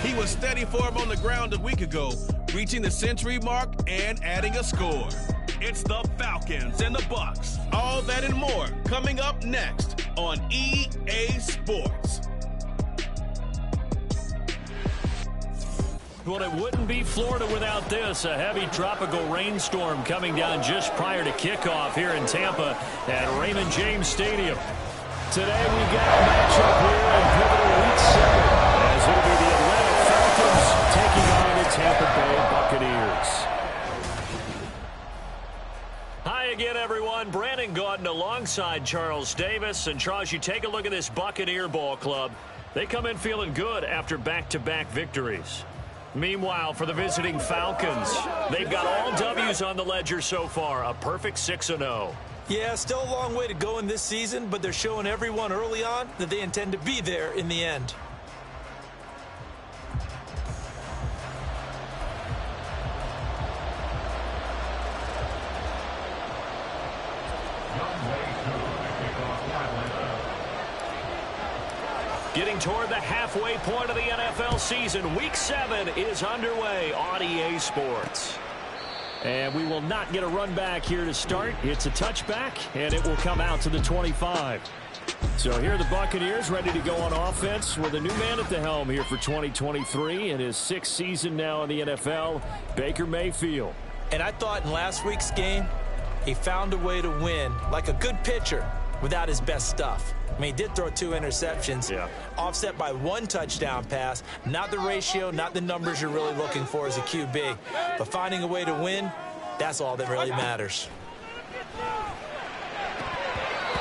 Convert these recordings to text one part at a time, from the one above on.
He was steady for him on the ground a week ago, reaching the century mark and adding a score. It's the Falcons and the Bucks. All that and more coming up next on EA Sports. Well, it wouldn't be Florida without this. A heavy tropical rainstorm coming down just prior to kickoff here in Tampa at Raymond James Stadium. Today we got a matchup here in pivotal Week 7 as it'll be the Atlanta Falcons taking on the Tampa Bay Buccaneers. Hi again, everyone. Brandon Gaudin alongside Charles Davis. And Charles, you take a look at this Buccaneer ball club. They come in feeling good after back-to-back victories. Meanwhile, for the visiting Falcons, they've got all W's on the ledger so far, a perfect 6-0. Yeah, still a long way to go in this season, but they're showing everyone early on that they intend to be there in the end. Getting toward the halfway point of the NFL season, Week 7 is underway on EA Sports. And we will not get a run back here to start. It's a touchback, and it will come out to the 25. So here are the Buccaneers ready to go on offense with a new man at the helm here for 2023 in his 6th season now in the NFL, Baker Mayfield. And I thought in last week's game, he found a way to win like a good pitcher without his best stuff. I mean, he did throw 2 interceptions, offset by 1 touchdown pass. Not the ratio, not the numbers you're really looking for as a QB. But finding a way to win, that's all that really matters.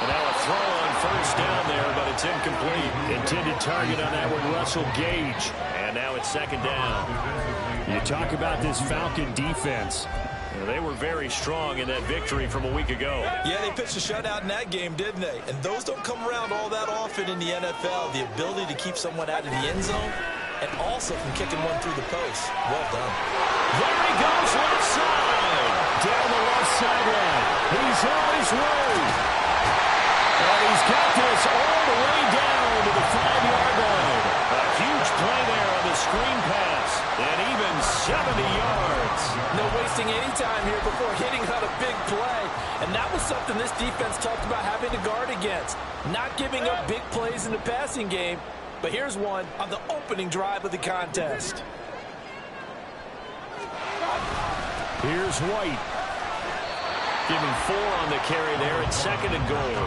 And now a throw on first down there, but it's incomplete. Intended target on that one, Russell Gage. And now it's 2nd down. You talk about this Falcon defense. They were very strong in that victory from a week ago. Yeah, they pitched a shutout in that game, didn't they? And those don't come around all that often in the NFL. The ability to keep someone out of the end zone and also from kicking one through the post. Well done. There he goes, left side. Down the left sideline. He's on his way. And he's got this all the way down to the 5-yard line. A huge play there on the screen pass. And even 70 yards. No wasting any time here before hitting on a big play. And that was something this defense talked about having to guard against. Not giving up big plays in the passing game. But here's one on the opening drive of the contest. Here's White. Giving 4 on the carry there at 2nd and goal.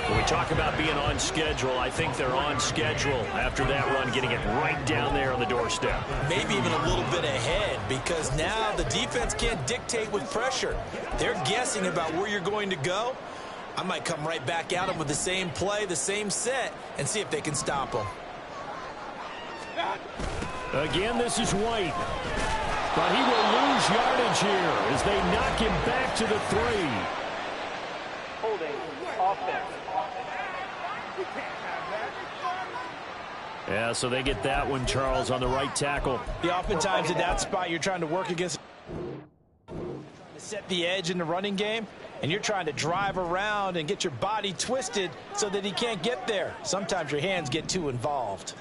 When we talk about being on schedule, I think they're on schedule after that run, getting it right down there on the doorstep. Maybe even a little bit ahead, because now the defense can't dictate with pressure. They're guessing about where you're going to go. I might come right back at them with the same play, the same set, and see if they can stop them. Again, this is White. But he will lose yardage here as they knock him back to the 3. Holding offense. Yeah, so they get that one, Charles, on the right tackle. Yeah, oftentimes at that spot, you're trying to work against, set the edge in the running game, and you're trying to drive around and get your body twisted so that he can't get there. Sometimes your hands get too involved.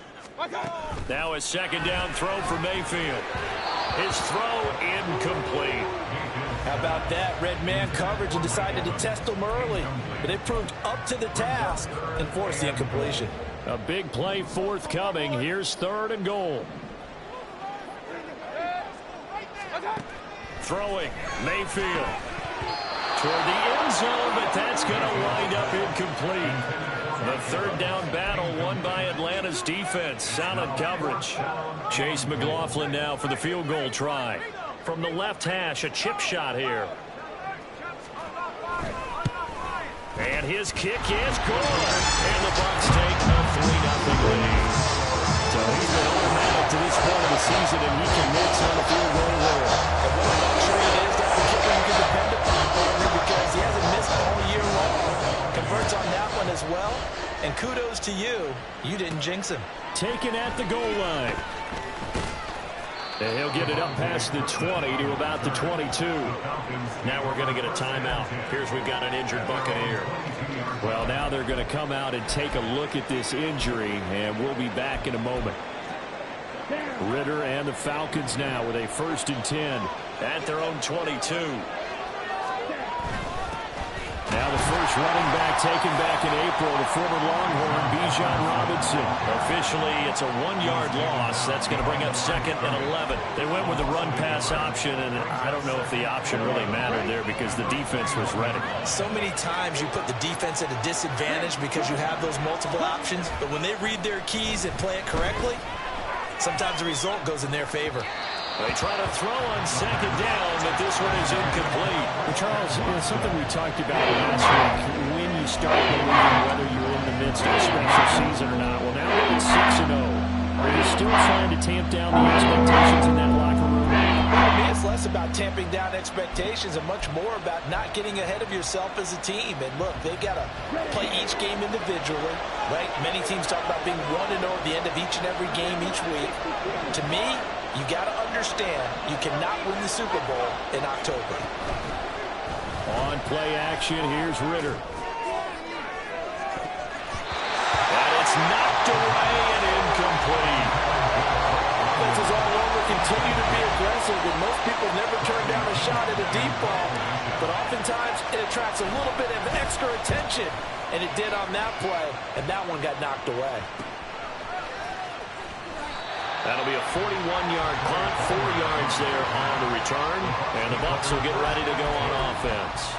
Now a 2nd down throw for Mayfield. His throw incomplete. How about that? Red man coverage and decided to test them early. But they proved up to the task and forced the incompletion. A big play forthcoming. Here's 3rd and goal. Throwing. Mayfield. Toward the end zone, but that's going to wind up incomplete. The 3rd down battle won by Atlanta's defense. Solid coverage. Chase McLaughlin now for the field goal try. From the left hash, a chip shot here. And his kick is good. And the Bucs take a 3-0 lead. So he's been automatic to this point of the season, and he commits on the field goal there. And what a luxury it is to have a kicker you can depend upon, because he hasn't missed all year long. Converts on that one as well. And kudos to you. You didn't jinx him. Taken at the goal line. And he'll get it up past the 20 to about the 22. Now we're going to get a timeout. Here's we've got an injured Buccaneer. Well, now they're going to come out and take a look at this injury, and we'll be back in a moment. Ritter and the Falcons now with a 1st and 10 at their own 22. Now the first running back taken back in April, the former Longhorn, Bijan Robinson. Officially, it's a 1-yard loss. That's going to bring up 2nd and 11. They went with the run-pass option, and I don't know if the option really mattered there because the defense was ready. So many times you put the defense at a disadvantage because you have those multiple options, but when they read their keys and play it correctly, sometimes the result goes in their favor. They try to throw on 2nd down, but this one is incomplete. Well, Charles, it's something we talked about last week. When you start believing whether you're in the midst of a special season or not. Well, now we're at 6-0. Are you still trying to tamp down the expectations in that locker room? For me, it's less about tamping down expectations and much more about not getting ahead of yourself as a team. And look, they've got to play each game individually, right? Many teams talk about being 1-0 at the end of each and every game each week. To me, you got to understand you cannot win the Super Bowl in October. On play action, here's Ritter. And it's knocked away and incomplete. Defenses all over continue to be aggressive, and most people never turn down a shot at a deep ball. But oftentimes, it attracts a little bit of extra attention, and it did on that play, and that one got knocked away. That'll be a 41-yard punt, 4 yards there on the return, and the Bucs will get ready to go on offense.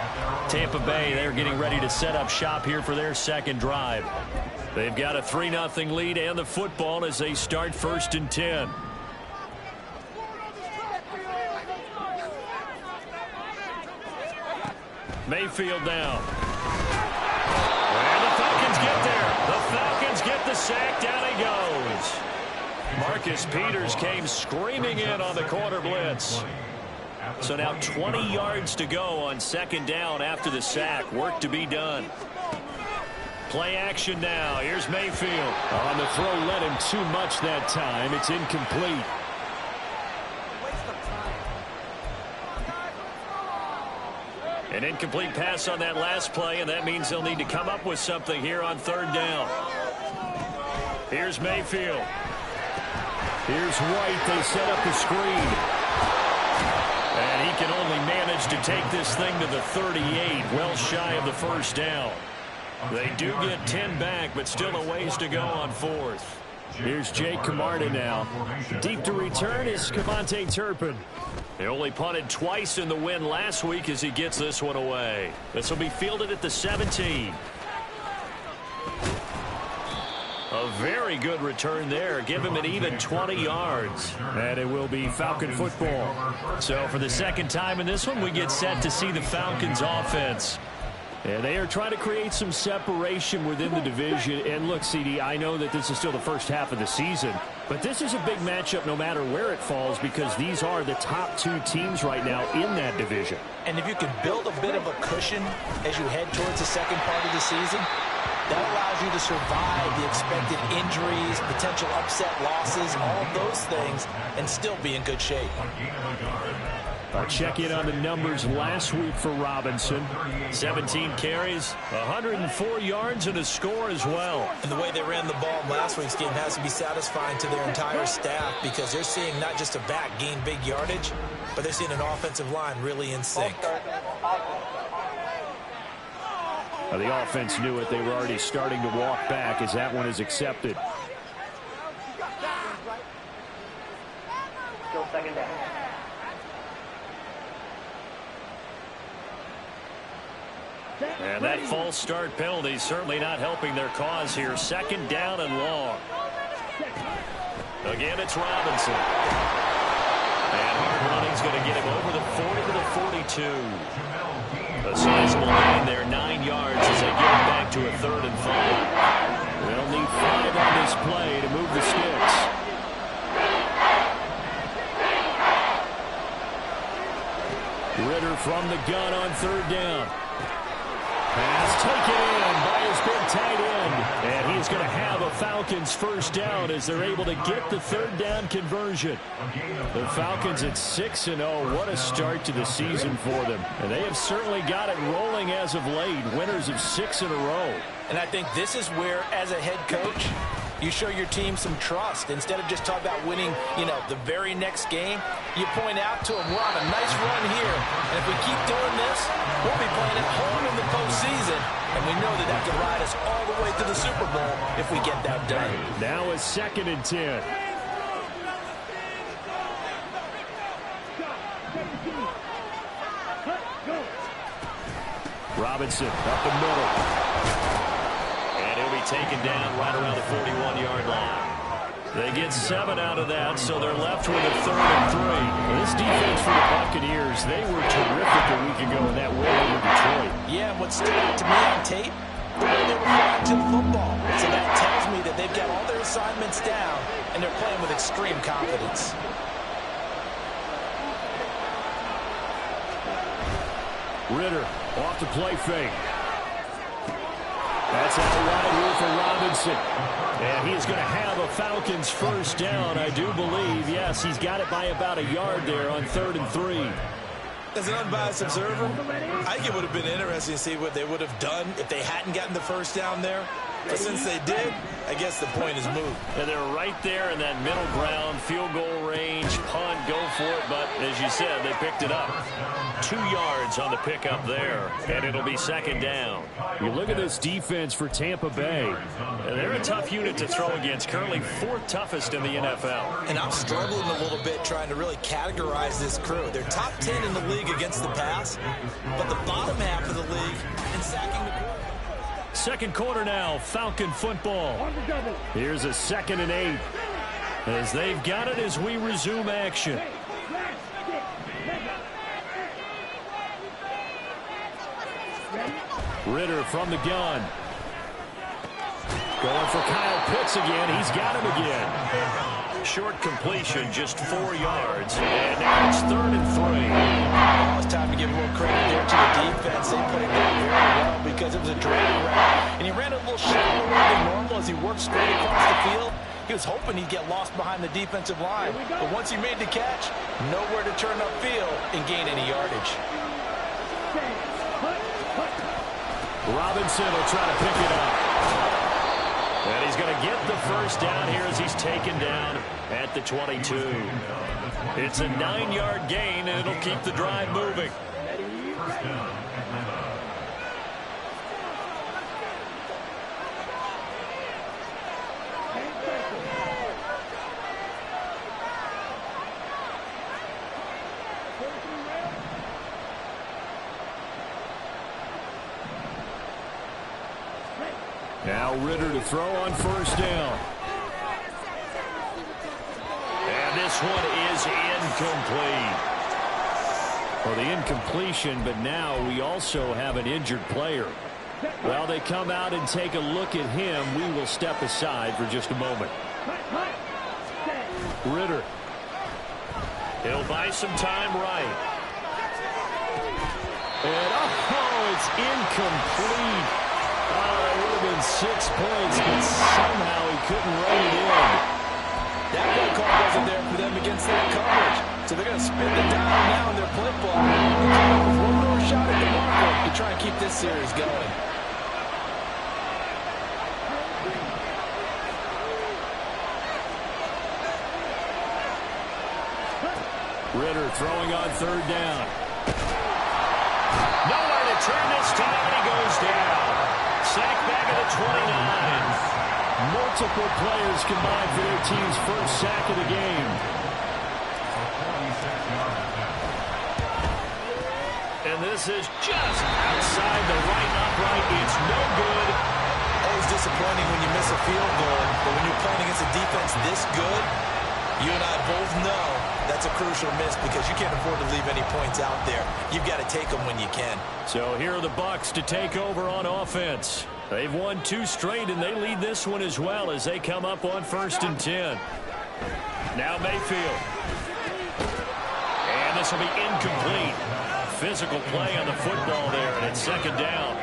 Tampa Bay, they're getting ready to set up shop here for their 2nd drive. They've got a 3-0 lead and the football as they start 1st and 10. Mayfield down. And the Falcons get there. The Falcons get the sack. Down he goes. Marcus Peters came screaming in on the corner blitz. So now 20 yards to go on 2nd down after the sack. Work to be done. Play action now. Here's Mayfield. On the throw, led him too much that time. It's incomplete. An incomplete pass on that last play, and that means they'll need to come up with something here on 3rd down. Here's Mayfield. Here's White. They set up the screen. And he can only manage to take this thing to the 38, well shy of the 1st down. They do get 10 back, but still a ways to go on 4th. Here's Jake Camarda now. Deep to return is Cavante Turpin. They only punted twice in the win last week as he gets this one away. This will be fielded at the 17. A very good return there. Give him an even 20 yards. And it will be Falcon football. So for the 2nd time in this one, we get set to see the Falcons offense. And they are trying to create some separation within the division. And look, CD, I know that this is still the first half of the season, but this is a big matchup no matter where it falls because these are the top 2 teams right now in that division. And if you can build a bit of a cushion as you head towards the 2nd part of the season, that allows you to survive the expected injuries, potential upset losses, all of those things, and still be in good shape. I'll check in on the numbers last week for Robinson. 17 carries, 104 yards, and a score as well. And the way they ran the ball in last week's game has to be satisfying to their entire staff because they're seeing not just a back gain big yardage, but they're seeing an offensive line really in sync. The offense knew it. They were already starting to walk back as that one is accepted. Still 2nd down. And that false start penalty certainly not helping their cause here. 2nd down and long. Again, it's Robinson. And hard running's going to get him over the 40 to the 42. A sizable gain there, 9 yards as they get it back to a 3rd and 5. They'll need 5 on this play to move the sticks. Ritter from the gun on 3rd down. Pass taken in by his big tight end. And he's going to have a Falcons 1st down as they're able to get the 3rd down conversion. The Falcons at 6-0. What a start to the season for them. And they have certainly got it rolling as of late. Winners of 6 in a row. And I think this is where, as a head coach, You show your team some trust. Instead of just talking about winning, the very next game, you point out to them, we're on a nice run here. And if we keep doing this, we'll be playing at home in the postseason. And we know that could ride us all the way to the Super Bowl if we get that done. Now a 2nd and 10. Robinson up the middle. And he'll be taken down right around the 41-yard line. They get 7 out of that, so they're left with a 3rd and 3. This defense for the Buccaneers, they were terrific a week ago in that win over Detroit. Yeah, and what stood out to me on tape, the way they were flying to the football. So that tells me that they've got all their assignments down, and they're playing with extreme confidence. Ritter off the play fake. That's out wide here for Robinson. And he's going to have a Falcons 1st down, I do believe. Yes, he's got it by about a yard there on 3rd and 3. As an unbiased observer, I think it would have been interesting to see what they would have done if they hadn't gotten the 1st down there. But since they did, I guess the point is moved. And they're right there in that middle ground, field goal range, punt, go for it. But as you said, they picked it up. 2 yards on the pickup there, and it'll be 2nd down. You look at this defense for Tampa Bay. And they're a tough unit to throw against, currently 4th toughest in the NFL. And I'm struggling a little bit trying to really categorize this crew. They're top 10 in the league against the pass, but the bottom half of the league in sacking the quarterback. 2nd quarter now, Falcon football. Here's a 2nd and 8 as they've got it as we resume action. Ritter from the gun. Going for Kyle Pitts again. He's got him again. Short completion, just 4 yards. And now it's 3rd and 3. Now it's time to give a little credit there to the defense. They played that very well because it was a drag route. And he ran a little shallower than normal as he worked straight across the field. He was hoping he'd get lost behind the defensive line. But once he made the catch, nowhere to turn upfield and gain any yardage. Robinson will try to pick it up. And he's going to get the 1st down here as he's taken down at the 22. It's a 9-yard gain, and it'll keep the drive moving. Now Ritter to throw on 1st down. And this one is incomplete. Well, the incompletion, but now we also have an injured player. Well, they come out and take a look at him. We will step aside for just a moment. Ritter. He'll buy some time right. And, it's incomplete. It would have been 6 points, but somehow he couldn't run it in. That play call wasn't there for them against that coverage. So they're going to spin the dial now in their play ball and come up with one more shot at the marker to try and keep this series going. Ritter throwing on 3rd down. Nowhere to turn this time, and he goes down. Sack back at the 29. Multiple players combined for their team's 1st sack of the game. And this is just outside the right upright. It's no good. Always disappointing when you miss a field goal, but when you're playing against a defense this good, you and I both know that's a crucial miss because you can't afford to leave any points out there. You've got to take them when you can. So here are the Bucs to take over on offense. They've won 2 straight, and they lead this one as well as they come up on 1st and 10. Now Mayfield. And this will be incomplete. Physical play on the football there, and it's 2nd down.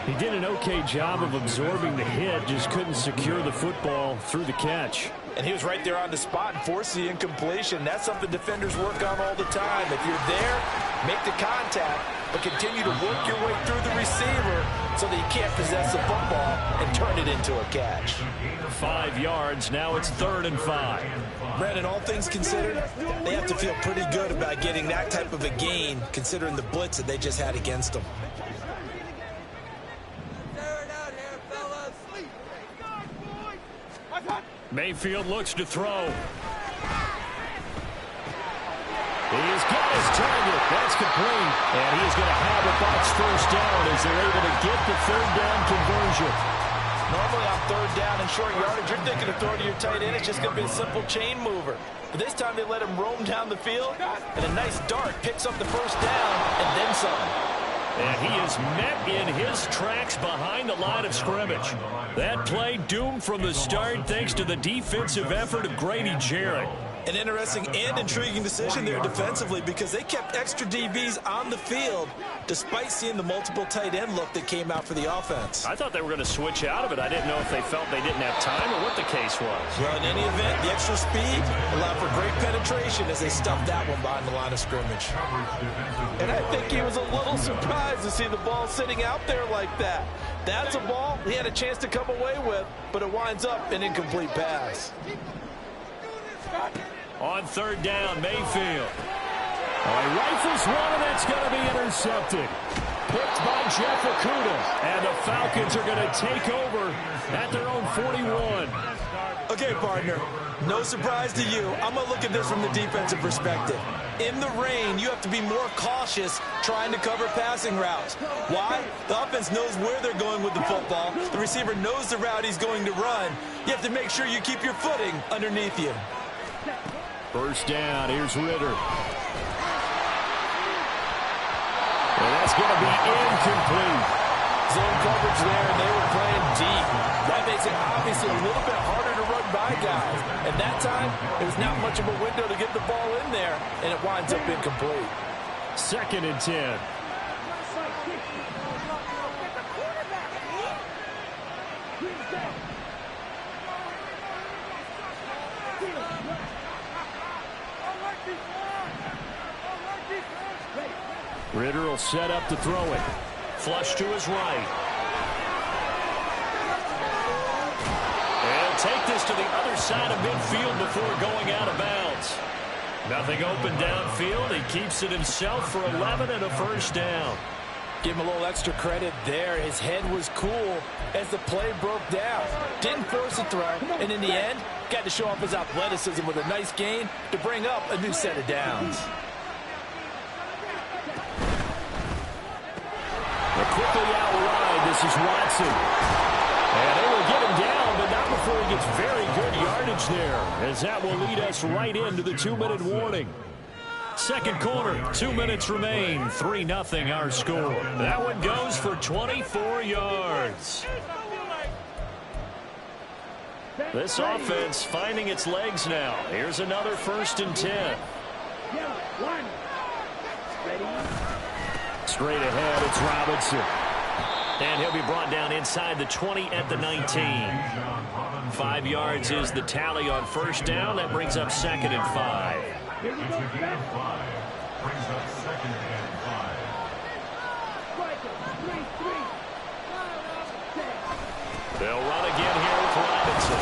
He did an okay job of absorbing the hit, just couldn't secure the football through the catch. And he was right there on the spot and forced the incompletion. That's something defenders work on all the time. If you're there, make the contact, but continue to work your way through the receiver so that you can't possess the football and turn it into a catch. 5 yards. Now it's 3rd and 5. Brandon, all things considered, they have to feel pretty good about getting that type of a gain, considering the blitz that they just had against them. Mayfield looks to throw. He's got his target. That's complete. And he's going to have a Bucs first down as they're able to get the 3rd down conversion. Normally on 3rd down and short yardage, you're thinking of throwing to your tight end. It's just going to be a simple chain mover. But this time they let him roam down the field, and a nice dart picks up the first down and then some. And he is met in his tracks behind the line of scrimmage. That play doomed from the start thanks to the defensive effort of Grady Jarrett. An interesting and intriguing decision there defensively because they kept extra DBs on the field despite seeing the multiple tight end look that came out for the offense. I thought they were going to switch out of it. I didn't know if they felt they didn't have time or what the case was. Well, in any event, the extra speed allowed for great penetration as they stuffed that one behind the line of scrimmage. And I think he was a little surprised to see the ball sitting out there like that. That's a ball he had a chance to come away with, but it winds up an incomplete pass. On 3rd down, Mayfield. He rifles one, and that's going to be intercepted. Picked by Jeff Okudah. And the Falcons are going to take over at their own 41. Okay, partner, no surprise to you. I'm going to look at this from the defensive perspective. In the rain, you have to be more cautious trying to cover passing routes. Why? The offense knows where they're going with the football. The receiver knows the route he's going to run. You have to make sure you keep your footing underneath you. First down, here's Ritter. And that's going to be incomplete. Zone coverage there, and they were playing deep. That makes it obviously a little bit harder to run by guys. And that time, it was not much of a window to get the ball in there, and it winds up incomplete. 2nd and 10. Ritter will set up to throw it. Flush to his right. And take this to the other side of midfield before going out of bounds. Nothing open downfield. He keeps it himself for 11 and a first down. Give him a little extra credit there. His head was cool as the play broke down. Didn't force a throw, and in the end, got to show off his athleticism with a nice gain to bring up a new set of downs. Quickly outride, this is Watson. And they will get him down, but not before he gets very good yardage there, as that will lead us right into the 2-minute warning. 2nd quarter, 2 minutes remain, 3-0 our score. That one goes for 24 yards. This offense finding its legs now. Here's another 1st and 10. Straight ahead, it's Robinson. And he'll be brought down inside the 20 at the 19. 5 yards is the tally on first down. That brings up 2nd and 5. They'll run again here with Robinson.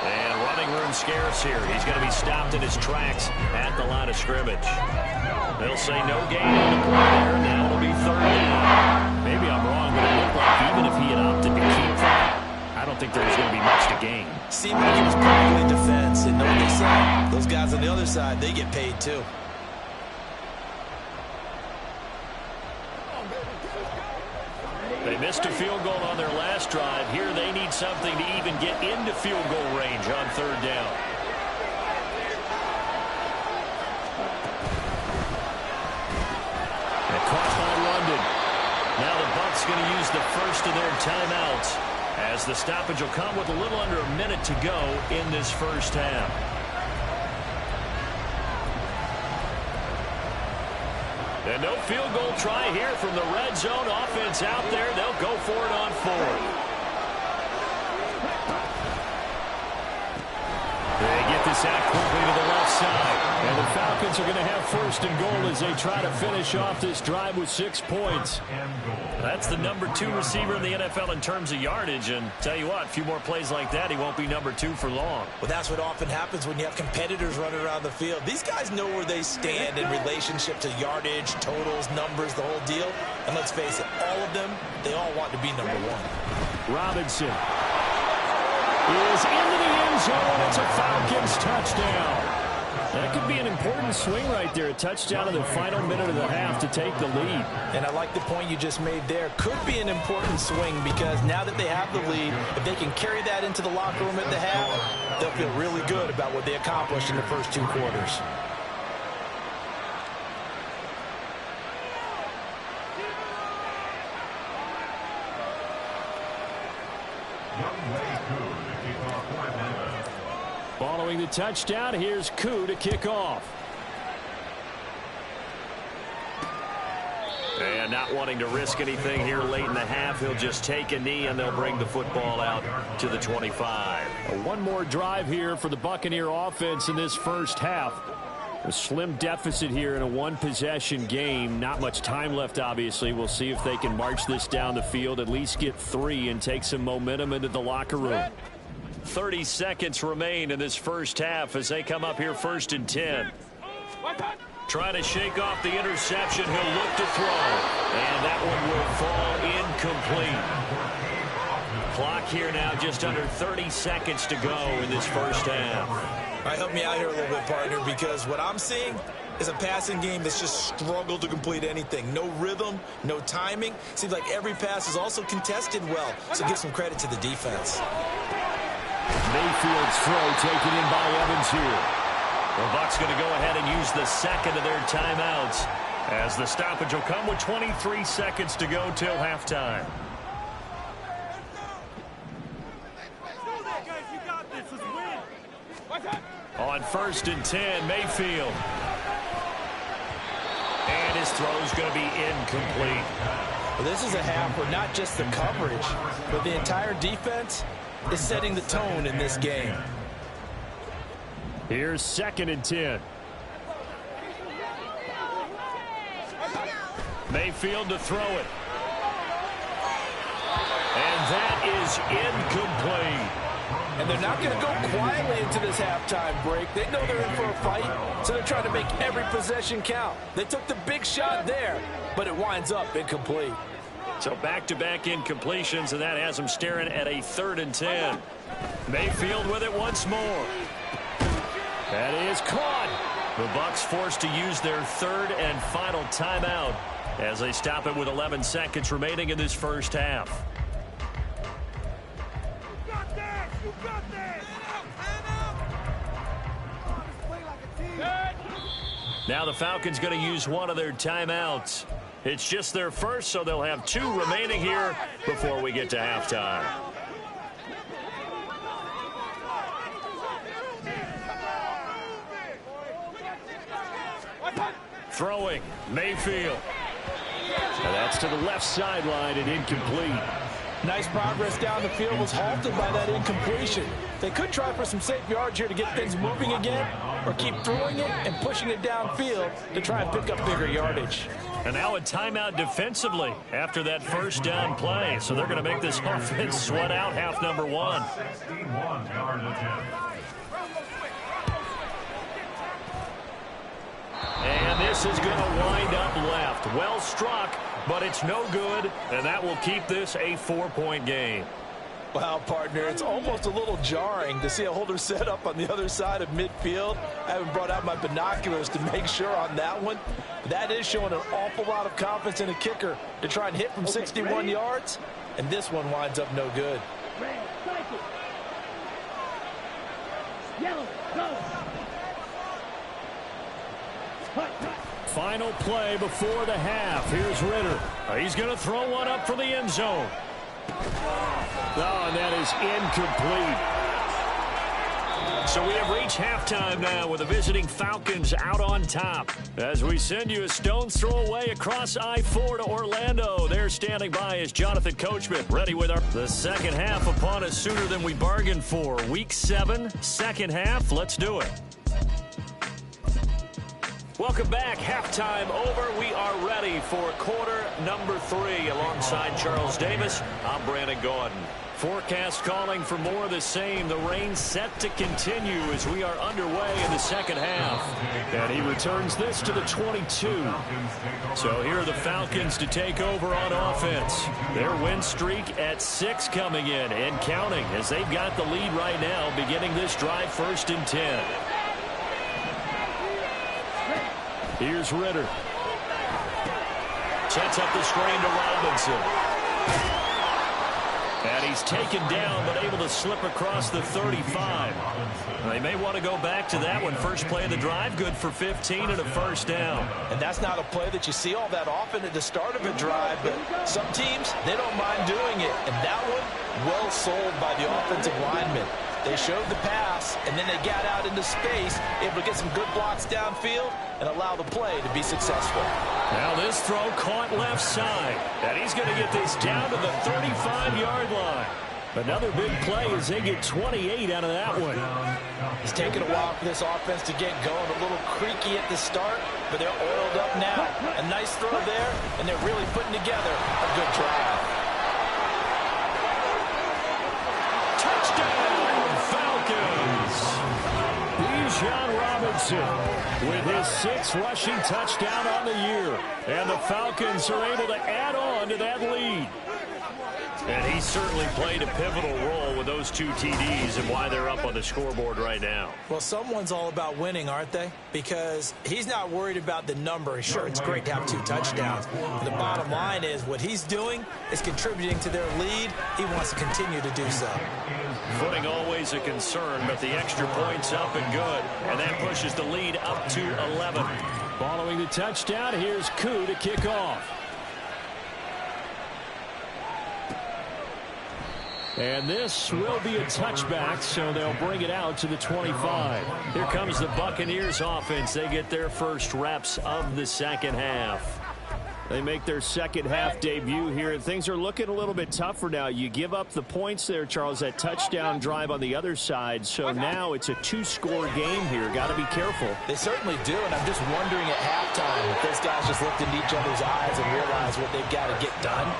And running room scarce here. He's going to be stopped in his tracks at the line of scrimmage. They'll say no gain on the play there. Now it'll be 3rd down. Maybe I'm wrong, but it looked like even if he had opted to keep that, I don't think there was going to be much to gain. Seemed like he was probably defense, and know what they say. Those guys on the other side, they get paid too. They missed a field goal on their last drive. Here they need something to even get into field goal range on 3rd down. And caught by London. Now the Bucs going to use the first of their timeouts, as the stoppage will come with a little under a minute to go in this first half. And no field goal try here from the red zone. Offense out there. They'll go for it on 4th. They get this out quickly to the left side. And the Falcons are going to have first and goal as they try to finish off this drive with 6 points. That's the number 2 receiver in the NFL in terms of yardage. And tell you what, a few more plays like that, he won't be number 2 for long. Well, that's what often happens when you have competitors running around the field. These guys know where they stand in relationship to yardage, totals, numbers, the whole deal. And let's face it, all of them, they all want to be number 1. Robinson is into the end zone. It's a Falcons touchdown. That could be an important swing right there. A touchdown in the final minute of the half to take the lead. And I like the point you just made there. Could be an important swing because now that they have the lead, if they can carry that into the locker room at the half, they'll feel really good about what they accomplished in the first 2 quarters. Following the touchdown, here's Koo to kick off. And not wanting to risk anything here late in the half, he'll just take a knee and they'll bring the football out to the 25. One more drive here for the Buccaneer offense in this first half. A slim deficit here in a 1-possession game. Not much time left, obviously. We'll see if they can march this down the field, at least get 3 and take some momentum into the locker room. 30 seconds remain in this first half as they come up here 1st and 10. Trying to shake off the interception. He'll look to throw. And that one will fall incomplete. Clock here now just under 30 seconds to go in this first half. All right, help me out here a little bit, partner, because what I'm seeing is a passing game that's just struggled to complete anything. No rhythm, no timing. Seems like every pass is also contested well, so give some credit to the defense. Mayfield's throw taken in by Evans here. The Bucs going to go ahead and use the second of their timeouts as the stoppage will come with 23 seconds to go till halftime. On 1st and 10, Mayfield. And his throw's going to be incomplete. Well, this is a half where not just the coverage, but the entire defense is setting the tone in this game. Here's 2nd and 10. Mayfield to throw it. And that is incomplete. And they're not going to go quietly into this halftime break. They know they're in for a fight, so they're trying to make every possession count. They took the big shot there, but it winds up incomplete. So back-to-back incompletions, and that has them staring at a 3rd and 10. Mayfield with it once more. That is caught. The Bucs forced to use their 3rd and final timeout as they stop it with 11 seconds remaining in this first half. Now the Falcons going to use one of their timeouts. It's just their first, so they'll have 2 remaining here before we get to halftime. Throwing, Mayfield. And that's to the left sideline and incomplete. Nice progress down the field was halted by that incompletion. They could try for some safe yards here to get things moving again, or keep throwing it and pushing it downfield to try and pick up bigger yardage. And now a timeout defensively after that first down play. So they're going to make this offense sweat out half number 1. And this is going to wind up left. Well struck, but it's no good, and that will keep this a 4-point game. Wow, partner, it's almost a little jarring to see a holder set up on the other side of midfield. I haven't brought out my binoculars to make sure on that one. That is showing an awful lot of confidence in a kicker to try and hit from 61 yards, and this one winds up no good. Yellow, go. Final play before the half. Here's Ritter. He's going to throw one up for the end zone. Oh, and that is incomplete. So we have reached halftime now with the visiting Falcons out on top. As we send you a stone's throw away across I-4 to Orlando. There standing by is Jonathan Coachman, ready with the second half upon us sooner than we bargained for. Week 7, second half. Let's do it. Welcome back. Halftime over. We are ready for quarter number 3. Alongside Charles Davis, I'm Brandon Gaudin. Forecast calling for more of the same. The rain set to continue as we are underway in the second half. And he returns this to the 22. So here are the Falcons to take over on offense. Their win streak at 6 coming in and counting as they've got the lead right now beginning this drive 1st and 10. Here's Ritter. Sets up the screen to Robinson. And he's taken down, but able to slip across the 35. They may want to go back to that one. First play of the drive, good for 15 and a first down. And that's not a play that you see all that often at the start of a drive, but some teams, they don't mind doing it. And that one, well sold by the offensive lineman. They showed the pass, and then they got out into space, able to get some good blocks downfield and allow the play to be successful. Now this throw caught left side, and he's going to get this down to the 35-yard line. Another big play as they get 28 out of that one. It's taken a while for this offense to get going, a little creaky at the start, but they're oiled up now. A nice throw there, and they're really putting together a good drive. Touchdown, Falcons! Bijan Robinson with his 6th rushing touchdown on the year. And the Falcons are able to add on to that lead. And he certainly played a pivotal role with those 2 TDs and why they're up on the scoreboard right now. Well, someone's all about winning, aren't they? Because he's not worried about the number. Sure, it's great to have 2 touchdowns. But the bottom line is what he's doing is contributing to their lead. He wants to continue to do so. Footing always a concern, but the extra point's up and good. And that pushes the lead up to 11. Following the touchdown, here's Koo to kick off. And this will be a touchback, so they'll bring it out to the 25. Here comes the Buccaneers offense. They get their first reps of the second half. They make their second half debut here, and things are looking a little bit tougher now. You give up the points there, Charles, that touchdown drive on the other side. So now it's a 2-score game here. Got to be careful. They certainly do, and I'm just wondering at halftime if those guys just looked into each other's eyes and realized what they've got to get done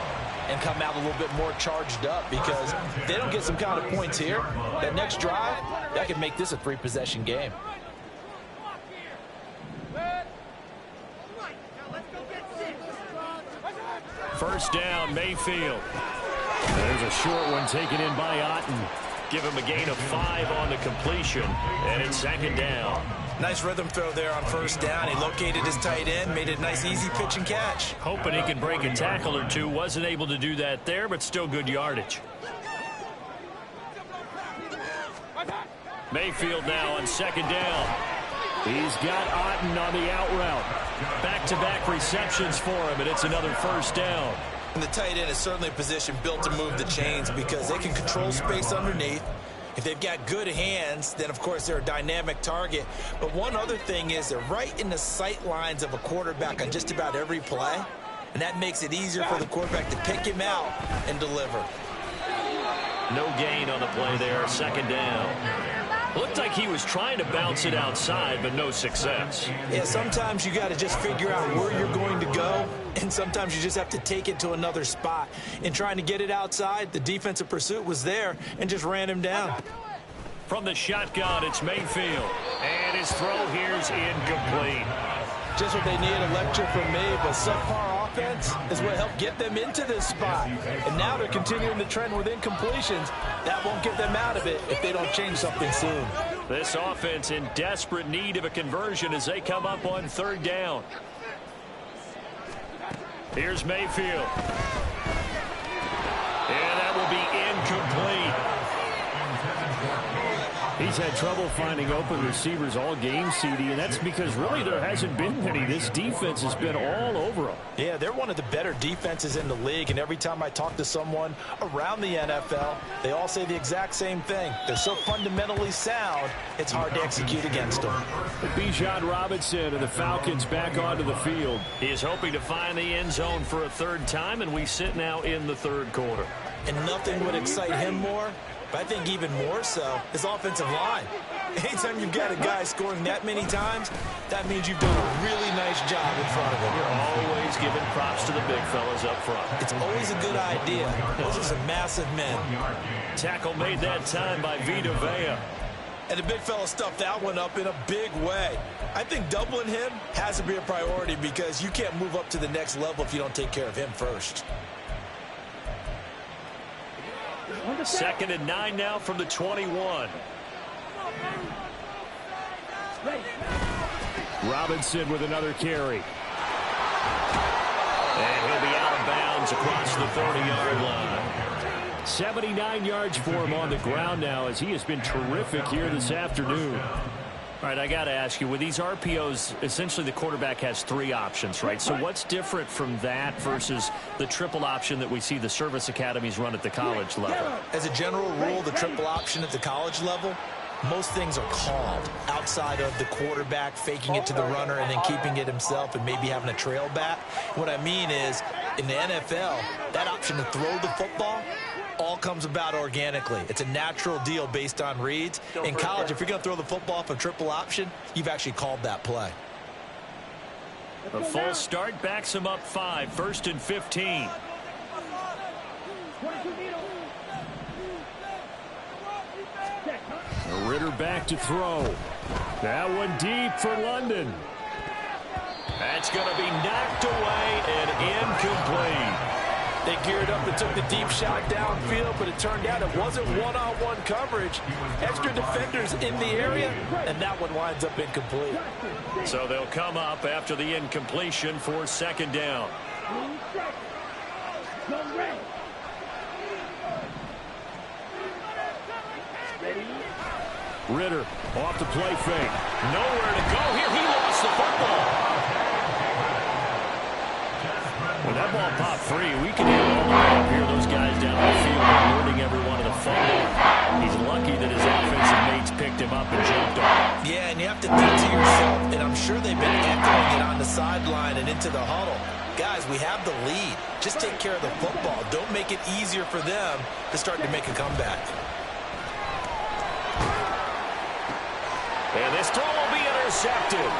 and come out a little bit more charged up, because if they don't get some kind of points here, that next drive, that could make this a 3-possession game. First down, Mayfield. There's a short one taken in by Otten. Give him a gain of 5 on the completion, and it's second down. Nice rhythm throw there on first down. He located his tight end, made it a nice, easy pitch and catch. Hoping he can break a tackle or two. Wasn't able to do that there, but still good yardage. Mayfield now on second down. He's got Otten on the out route. Back-to-back receptions for him, and it's another first down. And the tight end is certainly a position built to move the chains because they can control space underneath. If they've got good hands, then, of course, they're a dynamic target. But one other thing is they're right in the sight lines of a quarterback on just about every play, and that makes it easier for the quarterback to pick him out and deliver. No gain on the play there, second down. Looked like he was trying to bounce it outside, but no success. Yeah, sometimes you got to just figure out where you're going to go, and sometimes you just have to take it to another spot. In trying to get it outside, the defensive pursuit was there and just ran him down. From the shotgun, it's Mayfield. And his throw here's incomplete. Just what they need, a lecture from me, but subpar offense is what helped get them into this spot. And now they're continuing the trend with incompletions. That won't get them out of it if they don't change something soon. This offense in desperate need of a conversion as they come up on third down. Here's Mayfield. And that will be incomplete. He's had trouble finding open receivers all game, CD, and that's because really there hasn't been many. This defense has been all over them. Yeah, they're one of the better defenses in the league, and every time I talk to someone around the NFL, they all say the exact same thing. They're so fundamentally sound, it's hard to execute against them. Bijan Robinson and the Falcons back onto the field. He is hoping to find the end zone for a third time, and we sit now in the third quarter. And nothing would excite him more, but I think even more so, his offensive line. Anytime you've got a guy scoring that many times, that means you've done a really nice job in front of him. You're always giving props to the big fellas up front. It's always a good idea. Those are some massive men. Tackle made that time by Vita Vea. And the big fella stuffed that one up in a big way. I think doubling him has to be a priority because you can't move up to the next level if you don't take care of him first. 2nd and 9 now from the 21. Robinson with another carry. And he'll be out of bounds across the 30-yard line. 79 yards for him on the ground now as he has been terrific here this afternoon. All right, I got to ask you, with these RPOs, essentially the quarterback has 3 options, right? So what's different from that versus the triple option that we see the service academies run at the college level? As a general rule, the triple option at the college level, most things are called outside of the quarterback faking it to the runner and then keeping it himself and maybe having a trail back. What I mean is, in the NFL, that option to throw the football all comes about organically. It's a natural deal based on reads. In college, if you're going to throw the football off a triple option, you've actually called that play. The full start backs him up 5, 1st and 15. Ritter back to throw. That one deep for London. That's going to be knocked away and incomplete. They geared up and took the deep shot downfield, but it turned out it wasn't one-on-one coverage. Extra defenders in the area, and that one winds up incomplete. So they'll come up after the incompletion for 2nd down. Ritter off the play fake. Nowhere to go here. He lost the football. When that ball popped free, we can hear all the way up here those guys down the field alerting everyone to the fumble. He's lucky that his offensive mates picked him up and jumped on him. Yeah, and you have to think to yourself, and I'm sure they've been echoing it on the sideline and into the huddle. Guys, we have the lead. Just take care of the football. Don't make it easier for them to start to make a comeback. And this throw will be intercepted.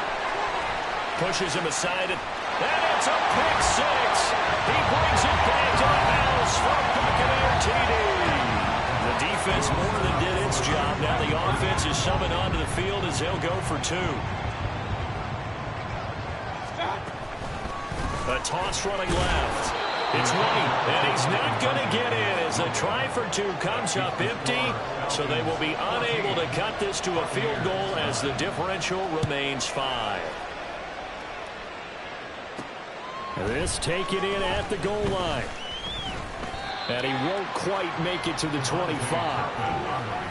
Pushes him aside. And it's a pick 6. He brings it back to the house for Buccaneer TD. The defense more than did its job. Now the offense is summoned onto the field as they'll go for 2. A toss running left. It's White, and he's not going to get in as a try for 2 comes up empty. So they will be unable to cut this to a field goal as the differential remains 5. This taken in at the goal line. And he won't quite make it to the 25.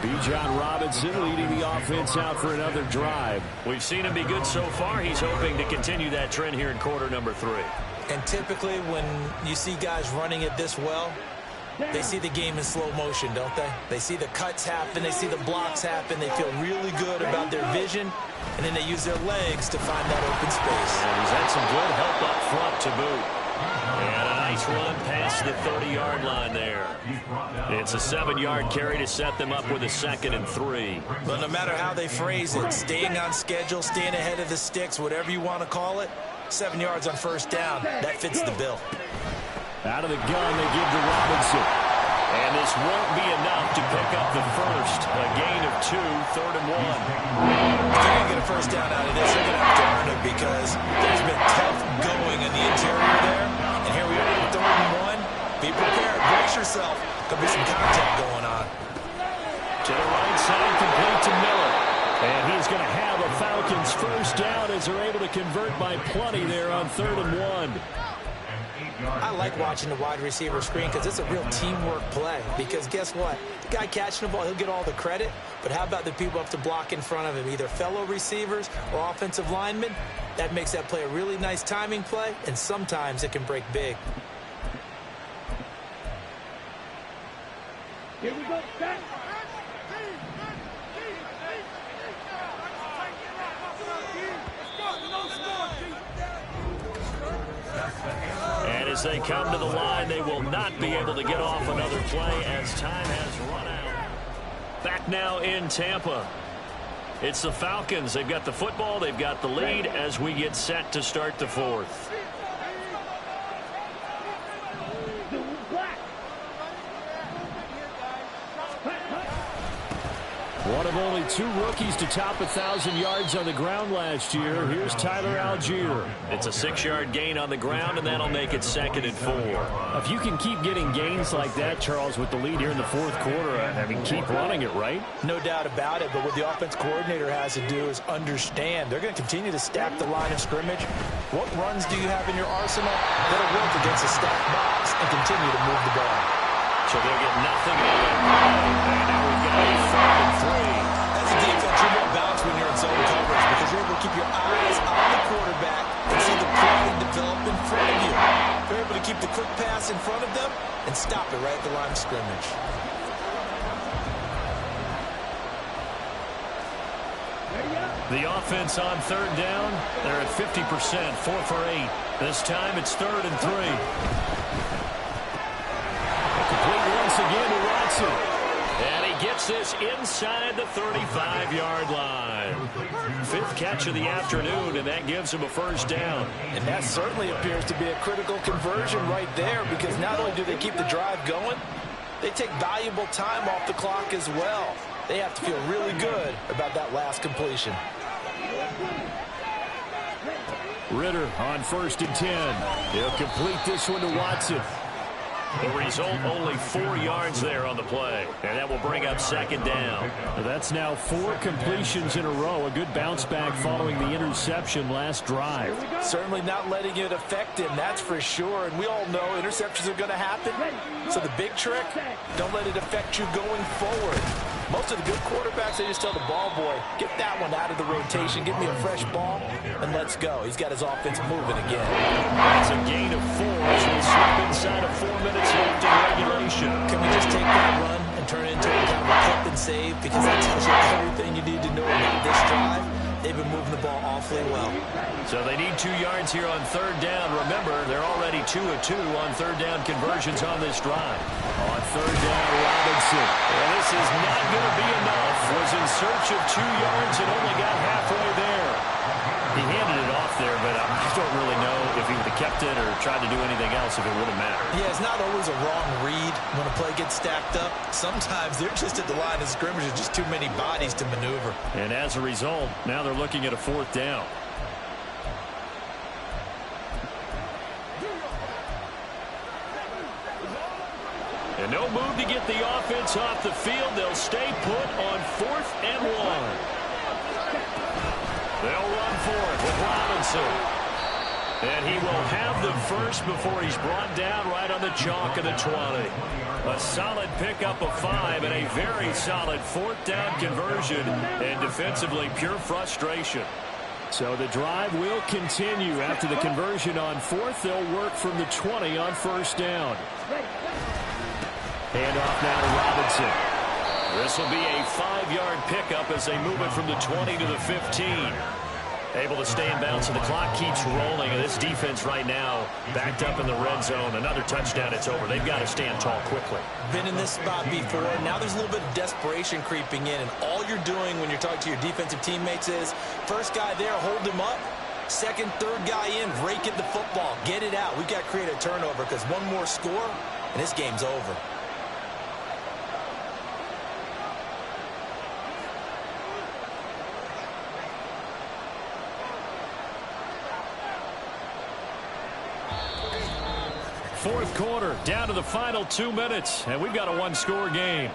Bijan Robinson leading the offense out for another drive. We've seen him be good so far. He's hoping to continue that trend here in quarter number 3. And typically when you see guys running it this well, they see the game in slow motion, don't they? They see the cuts happen. They see the blocks happen. They feel really good about their vision. And then they use their legs to find that open space. And he's had some good help up front to boot. And a nice run past the 30-yard line there. It's a 7-yard carry to set them up with a 2nd and 3. But no matter how they phrase it, staying on schedule, staying ahead of the sticks, whatever you want to call it, 7 yards on 1st down, that fits the bill. Out of the gun, they give to Robinson. And this won't be enough to pick up the first. A gain of 2, 3rd and 1. If they're going to get a 1st down out of this, they're going to have to earn it because there's been tough going in the interior there. And here we are at 3rd and 1. Be prepared. Brace yourself. Could be some contact going on. To the right side, complete to Miller. And he's going to have a Falcons 1st down as they're able to convert by plenty there on 3rd and 1. I like watching the wide receiver screen because it's a real teamwork play. Because guess what? The guy catching the ball, he'll get all the credit. But how about the people who have to block in front of him, either fellow receivers or offensive linemen? That makes that play a really nice timing play, and sometimes it can break big. Here we go, back. And as they come to the line, they will not be able to get off another play as time has run out. Back now in Tampa. It's the Falcons. They've got the football. They've got the lead as we get set to start the fourth. One of only 2 rookies to top 1,000 yards on the ground last year. Here's Tyler Algier. It's a 6-yard gain on the ground, and that'll make it 2nd and 4. If you can keep getting gains like that, Charles, with the lead here in the fourth quarter, I mean, keep running it, right? No doubt about it, but what the offense coordinator has to do is understand they're going to continue to stack the line of scrimmage. What runs do you have in your arsenal that'll work against a stacked box and continue to move the ball? So they'll get nothing out of it. And now we've got a 3rd and 3. As a defense, you're more balanced when you're in zone coverage because you're able to keep your eyes on the quarterback and see the play develop in front of you. You're able to keep the quick pass in front of them and stop it right at the line of scrimmage. The offense on 3rd down. They're at 50%, 4 for 8. This time it's 3rd and 3. Complete once again to Watson. And he gets this inside the 35-yard line. 5th catch of the afternoon, and that gives him a 1st down. And that certainly appears to be a critical conversion right there because not only do they keep the drive going, they take valuable time off the clock as well. They have to feel really good about that last completion. Ritter on 1st and 10. He'll complete this one to Watson. The result, only 4 yards there on the play. And that will bring up 2nd down. That's now 4 completions in a row. A good bounce back following the interception last drive. Certainly not letting it affect him, that's for sure. And we all know interceptions are going to happen. So the big trick, don't let it affect you going forward. Most of the good quarterbacks, they just tell the ball boy, get that one out of the rotation, give me a fresh ball, and let's go. He's got his offense moving again. That's a gain of 4 as we slip inside of 4 minutes left in regulation. Can we just take that run and turn it into a kind of a clip and save? Because that tells you everything you need to know about this drive. They've been moving the ball awfully well. So they need 2 yards here on 3rd down. Remember, they're already 2 of 2 on 3rd down conversions on this drive. On 3rd down, Robinson. Well, this is not going to be enough. Was in search of 2 yards and only got halfway there. He handed it off there, but I don't really know if he would have kept it or tried to do anything else if it would have mattered. Yeah, it's not always a wrong read when a play gets stacked up. Sometimes they're just at the line of scrimmage. There's just too many bodies to maneuver. And as a result, now they're looking at a 4th down. And no move to get the offense off the field. They'll stay put on 4th and 1. They'll run for it with Robinson. And he will have the first before he's brought down right on the chalk of the 20. A solid pickup of 5 and a very solid 4th down conversion. And defensively, pure frustration. So the drive will continue. After the conversion on 4th, they'll work from the 20 on 1st down. Hand off now to Robinson. This will be a 5-yard pickup as they move it from the 20 to the 15. Able to stay in bounds, and the clock keeps rolling. And this defense right now backed up in the red zone. Another touchdown, it's over. They've got to stand tall quickly. Been in this spot before. Now there's a little bit of desperation creeping in. And all you're doing when you're talking to your defensive teammates is, first guy there, hold him up. Second, third guy in, rake at the football. Get it out. We've got to create a turnover because one more score, and this game's over. Fourth quarter, down to the final 2 minutes, and we've got a 1-score game.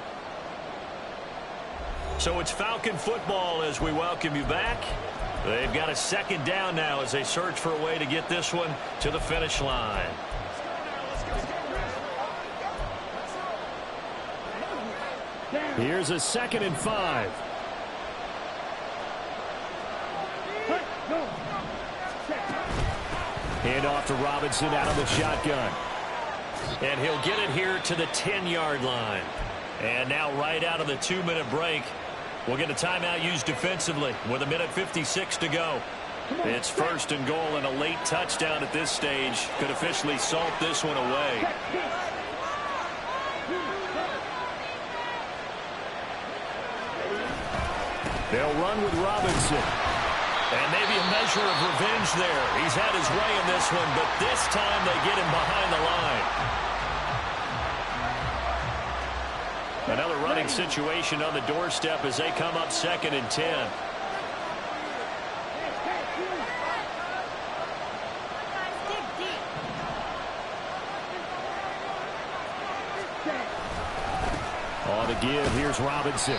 So it's Falcon football as we welcome you back. They've got a 2nd down now as they search for a way to get this one to the finish line. Here's a 2nd and 5. Hand off to Robinson out of the shotgun. And he'll get it here to the 10-yard line. And now right out of the 2-minute break, we'll get a timeout used defensively with 1:56 to go. It's 1st and goal, and a late touchdown at this stage could officially salt this one away. They'll run with Robinson. And maybe a measure of revenge there. He's had his way in this one, but this time they get him behind the line. Another running situation on the doorstep as they come up 2nd and 10. On the give, here's Robinson.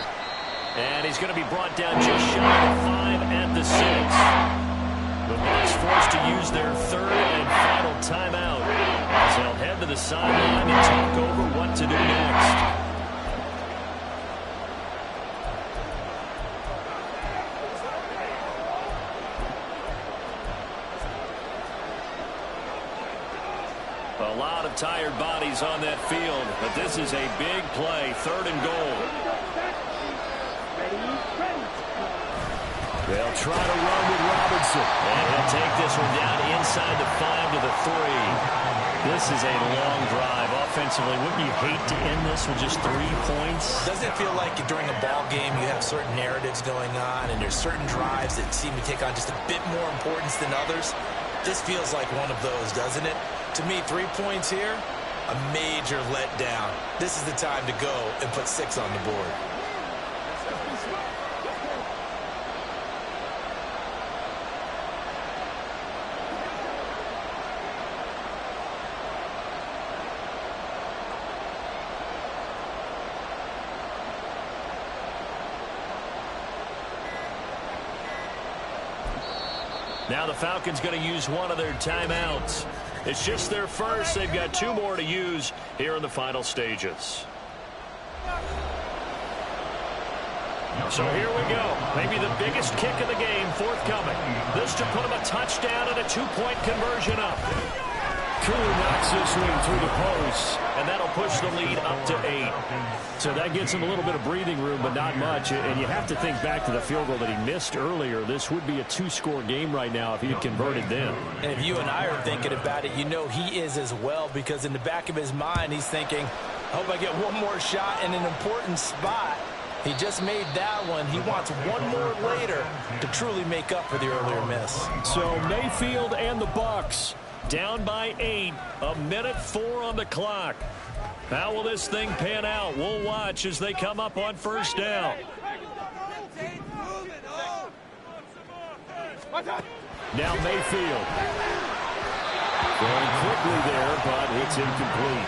And he's going to be brought down just shy of 5 at the 6. The Bucs forced to use their 3rd and final timeout as they'll head to the sideline and talk over what to do next. A lot of tired bodies on that field, but this is a big play, 3rd and goal. They'll try to run with Robinson. And he'll take this one down inside the 5 to the 3. This is a long drive offensively. Wouldn't you hate to end this with just 3 points? Doesn't it feel like during a ball game you have certain narratives going on and there's certain drives that seem to take on just a bit more importance than others? This feels like one of those, doesn't it? To me, 3 points here, a major letdown. This is the time to go and put 6 on the board. Now the Falcons going to use one of their timeouts. It's just their first. They've got 2 more to use here in the final stages. So here we go. Maybe the biggest kick of the game forthcoming. This to put them a touchdown and a 2-point conversion up. Koo knocks this one through the post. And that'll push the lead up to 8. So that gives him a little bit of breathing room, but not much. And you have to think back to the field goal that he missed earlier. This would be a 2-score game right now if he had converted then. And if you and I are thinking about it, you know he is as well, because in the back of his mind, he's thinking, I hope I get one more shot in an important spot. He just made that one. He wants one more later to truly make up for the earlier miss. So Mayfield and the Bucs down by 8, 1:04 on the clock. How will this thing pan out? We'll watch as they come up on 1st down. Now Mayfield. Going quickly there, but it's incomplete.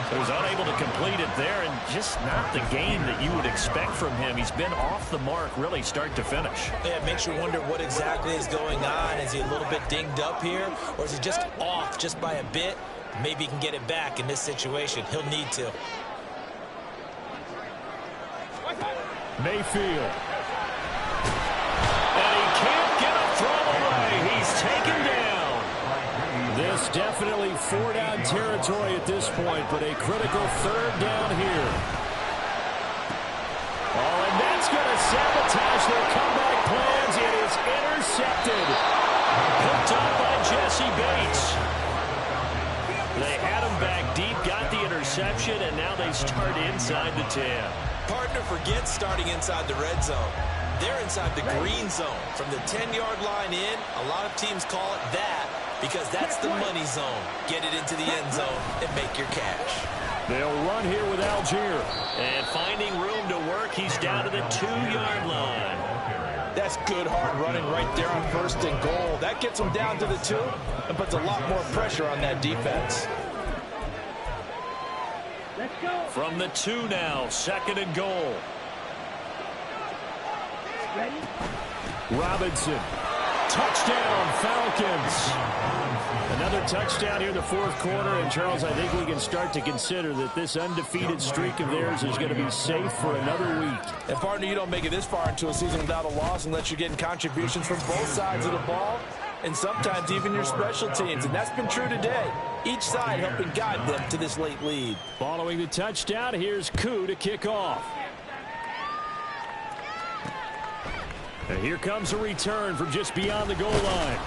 He was unable to complete it there, and just not the game that you would expect from him. He's been off the mark really start to finish. Yeah, it makes you wonder what exactly is going on. Is he a little bit dinged up here, or is he just off just by a bit? Maybe he can get it back in this situation. He'll need to. Mayfield. And he can't get a throw away. He's taken down. This definitely 4-down territory at this point, but a critical 3rd down here. Oh, and that's going to sabotage their comeback plans. It is intercepted. Picked up by Jesse Bates. They had him back deep, got the interception, and now they start inside the 10. Partner forgets starting inside the red zone. They're inside the green zone. From the 10-yard line in, a lot of teams call it that because that's the money zone. Get it into the end zone and make your cash. They'll run here with Algier. And finding room to work, he's down to the 2-yard line. That's good hard running right there on 1st and goal. That gets them down to the 2 and puts a lot more pressure on that defense. From the 2 now, 2nd and goal. Robinson. Touchdown, Falcons. Another touchdown here in the 4th quarter. And, Charles, I think we can start to consider that this undefeated streak of theirs is going to be safe for another week. And, partner, you don't make it this far into a season without a loss unless you're getting contributions from both sides of the ball and sometimes even your special teams. And that's been true today. Each side helping guide them to this late lead. Following the touchdown, here's Koo to kick off. And here comes a return from just beyond the goal line.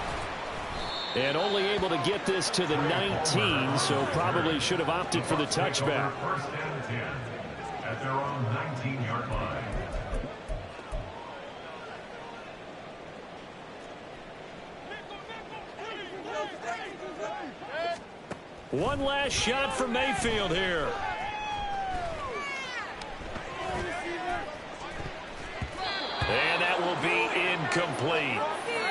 And only able to get this to the 19, so probably should have opted for the touchback. First and 10 at their own 19-yard line. One last shot from Mayfield here. And that will be incomplete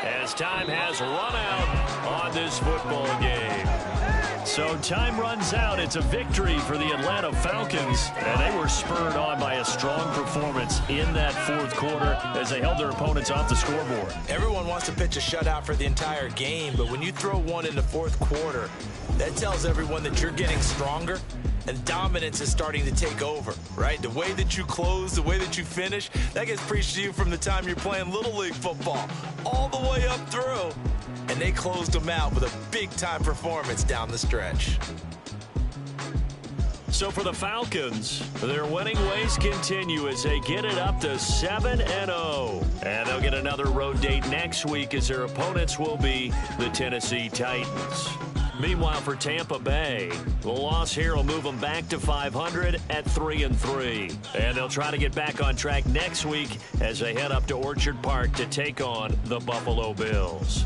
as time has run out on this football game. So time runs out. It's a victory for the Atlanta Falcons, and they were spurred on by a strong performance in that fourth quarter as they held their opponents off the scoreboard. Everyone wants to pitch a shutout for the entire game, but when you throw one in the fourth quarter, that tells everyone that you're getting stronger and dominance is starting to take over, right? The way that you close, the way that you finish, that gets preached to you from the time you're playing Little League football all the way up through. And they closed them out with a big-time performance down the stretch. So for the Falcons, their winning ways continue as they get it up to 7-0. And they'll get another road date next week as their opponents will be the Tennessee Titans. Meanwhile, for Tampa Bay, the loss here will move them back to 500 at 3-3. And they'll try to get back on track next week as they head up to Orchard Park to take on the Buffalo Bills.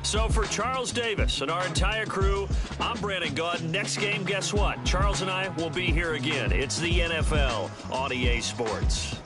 So for Charles Davis and our entire crew, I'm Brandon Gaudin. Next game, guess what? Charles and I will be here again. It's the NFL on EA Sports.